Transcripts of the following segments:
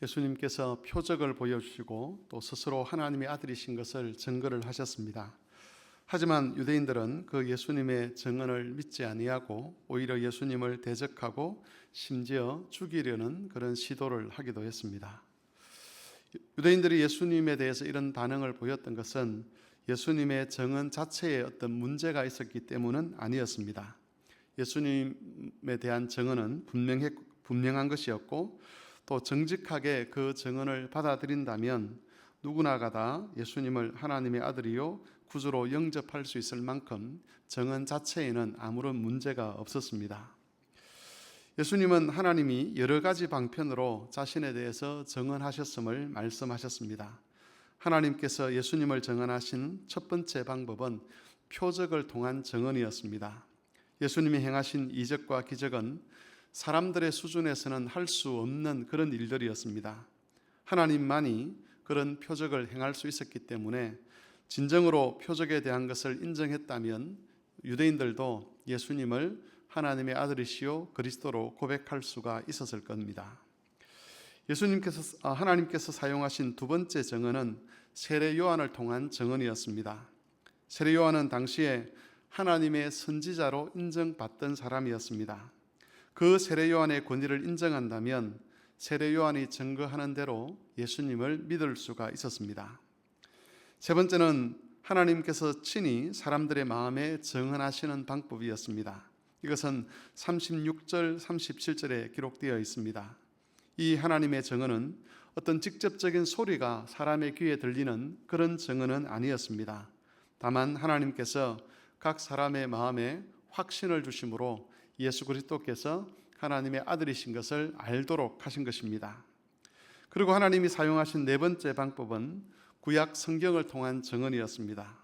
예수님께서 표적을 보여주시고 또 스스로 하나님의 아들이신 것을 증거를 하셨습니다. 하지만 유대인들은 그 예수님의 증언을 믿지 아니하고 오히려 예수님을 대적하고 심지어 죽이려는 그런 시도를 하기도 했습니다. 유대인들이 예수님에 대해서 이런 반응을 보였던 것은 예수님의 증언 자체에 어떤 문제가 있었기 때문은 아니었습니다. 예수님에 대한 증언은 분명한 것이었고 또 정직하게 그 증언을 받아들인다면 누구나가 다 예수님을 하나님의 아들이요 구주로 영접할 수 있을 만큼 증언 자체에는 아무런 문제가 없었습니다. 예수님은 하나님이 여러 가지 방편으로 자신에 대해서 증언하셨음을 말씀하셨습니다. 하나님께서 예수님을 증언하신 첫 번째 방법은 표적을 통한 증언이었습니다. 예수님이 행하신 이적과 기적은 사람들의 수준에서는 할 수 없는 그런 일들이었습니다. 하나님만이 그런 표적을 행할 수 있었기 때문에 진정으로 표적에 대한 것을 인정했다면 유대인들도 예수님을 하나님의 아들이시요 그리스도로 고백할 수가 있었을 겁니다. 하나님께서 사용하신 두 번째 증언은 세례 요한을 통한 증언이었습니다. 세례 요한은 당시에 하나님의 선지자로 인정받던 사람이었습니다. 그 세례 요한의 권위를 인정한다면 세례 요한이 증거하는 대로 예수님을 믿을 수가 있었습니다. 세 번째는 하나님께서 친히 사람들의 마음에 증언하시는 방법이었습니다. 이것은 36절, 37절에 기록되어 있습니다. 이 하나님의 증언은 어떤 직접적인 소리가 사람의 귀에 들리는 그런 증언은 아니었습니다. 다만 하나님께서 각 사람의 마음에 확신을 주심으로 예수 그리스도께서 하나님의 아들이신 것을 알도록 하신 것입니다. 그리고 하나님이 사용하신 네 번째 방법은 구약 성경을 통한 증언이었습니다.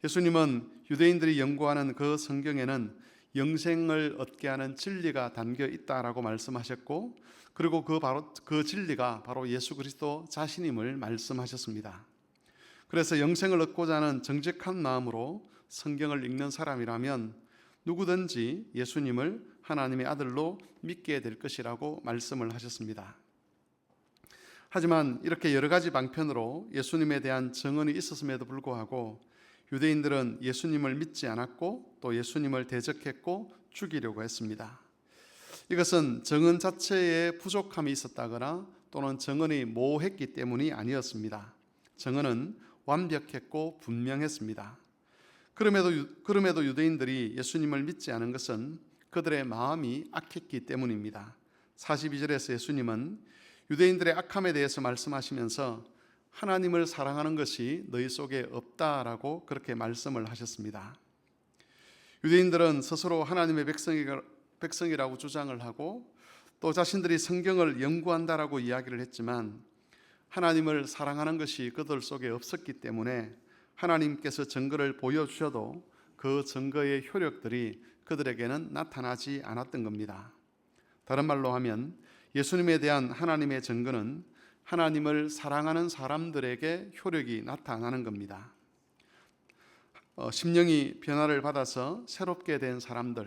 예수님은 유대인들이 연구하는 그 성경에는 영생을 얻게 하는 진리가 담겨 있다라고 말씀하셨고, 그리고 그 진리가 바로 예수 그리스도 자신임을 말씀하셨습니다. 그래서 영생을 얻고자 하는 정직한 마음으로 성경을 읽는 사람이라면 누구든지 예수님을 하나님의 아들로 믿게 될 것이라고 말씀을 하셨습니다. 하지만 이렇게 여러 가지 방편으로 예수님에 대한 증언이 있었음에도 불구하고 유대인들은 예수님을 믿지 않았고 또 예수님을 대적했고 죽이려고 했습니다. 이것은 증언 자체에 부족함이 있었다거나 또는 증언이 모호했기 때문이 아니었습니다. 증언은 완벽했고 분명했습니다. 그럼에도 유대인들이 예수님을 믿지 않은 것은 그들의 마음이 악했기 때문입니다. 42절에서 예수님은 유대인들의 악함에 대해서 말씀하시면서 하나님을 사랑하는 것이 너희 속에 없다라고 그렇게 말씀을 하셨습니다. 유대인들은 스스로 하나님의 백성이라고 주장을 하고 또 자신들이 성경을 연구한다라고 이야기를 했지만 하나님을 사랑하는 것이 그들 속에 없었기 때문에 하나님께서 증거를 보여주셔도 그 증거의 효력들이 그들에게는 나타나지 않았던 겁니다. 다른 말로 하면 예수님에 대한 하나님의 증거는 하나님을 사랑하는 사람들에게 효력이 나타나는 겁니다. 심령이 변화를 받아서 새롭게 된 사람들,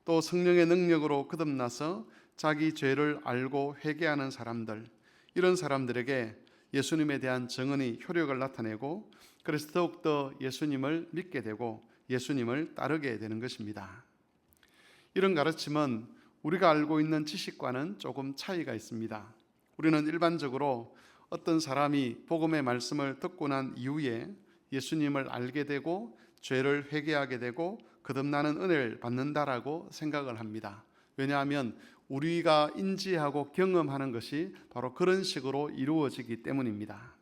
또 성령의 능력으로 거듭나서 자기 죄를 알고 회개하는 사람들, 이런 사람들에게 예수님에 대한 증언이 효력을 나타내고 그래서 더욱더 예수님을 믿게 되고 예수님을 따르게 되는 것입니다. 이런 가르침은 우리가 알고 있는 지식과는 조금 차이가 있습니다. 우리는 일반적으로 어떤 사람이 복음의 말씀을 듣고 난 이후에 예수님을 알게 되고 죄를 회개하게 되고 거듭나는 은혜를 받는다라고 생각을 합니다. 왜냐하면 우리가 인지하고 경험하는 것이 바로 그런 식으로 이루어지기 때문입니다.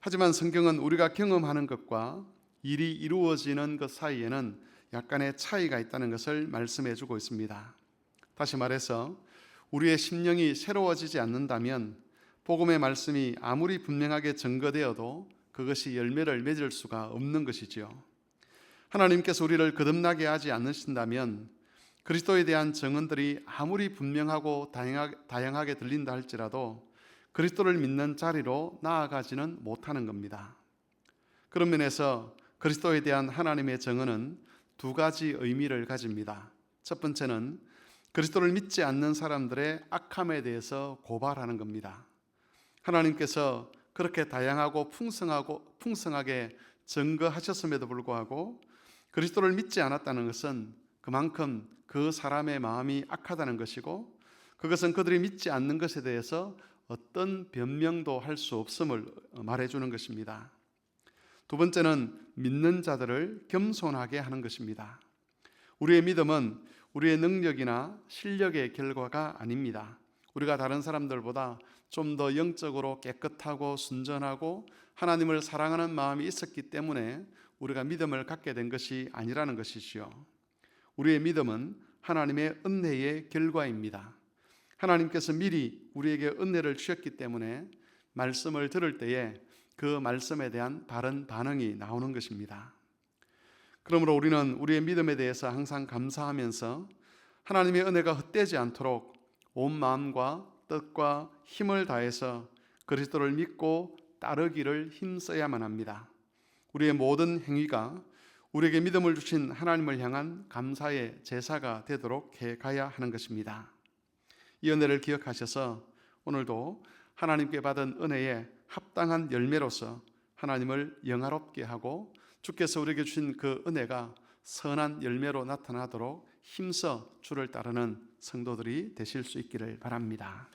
하지만 성경은 우리가 경험하는 것과 일이 이루어지는 것 사이에는 약간의 차이가 있다는 것을 말씀해 주고 있습니다. 다시 말해서 우리의 심령이 새로워지지 않는다면 복음의 말씀이 아무리 분명하게 증거되어도 그것이 열매를 맺을 수가 없는 것이지요. 하나님께서 우리를 거듭나게 하지 않으신다면 그리스도에 대한 증언들이 아무리 분명하고 다양하게 들린다 할지라도 그리스도를 믿는 자리로 나아가지는 못하는 겁니다. 그런 면에서 그리스도에 대한 하나님의 증언은 두 가지 의미를 가집니다. 첫 번째는 그리스도를 믿지 않는 사람들의 악함에 대해서 고발하는 겁니다. 하나님께서 그렇게 다양하고 풍성하게 증거하셨음에도 불구하고 그리스도를 믿지 않았다는 것은 그만큼 그 사람의 마음이 악하다는 것이고, 그것은 그들이 믿지 않는 것에 대해서 어떤 변명도 할 수 없음을 말해주는 것입니다. 두 번째는 믿는 자들을 겸손하게 하는 것입니다. 우리의 믿음은 우리의 능력이나 실력의 결과가 아닙니다. 우리가 다른 사람들보다 좀 더 영적으로 깨끗하고 순전하고 하나님을 사랑하는 마음이 있었기 때문에 우리가 믿음을 갖게 된 것이 아니라는 것이지요. 우리의 믿음은 하나님의 은혜의 결과입니다. 하나님께서 미리 우리에게 은혜를 주셨기 때문에 말씀을 들을 때에 그 말씀에 대한 바른 반응이 나오는 것입니다. 그러므로 우리는 우리의 믿음에 대해서 항상 감사하면서 하나님의 은혜가 헛되지 않도록 온 마음과 뜻과 힘을 다해서 그리스도를 믿고 따르기를 힘써야만 합니다. 우리의 모든 행위가 우리에게 믿음을 주신 하나님을 향한 감사의 제사가 되도록 해가야 하는 것입니다. 이 은혜를 기억하셔서 오늘도 하나님께 받은 은혜에 합당한 열매로서 하나님을 영화롭게 하고 주께서 우리에게 주신 그 은혜가 선한 열매로 나타나도록 힘써 주를 따르는 성도들이 되실 수 있기를 바랍니다.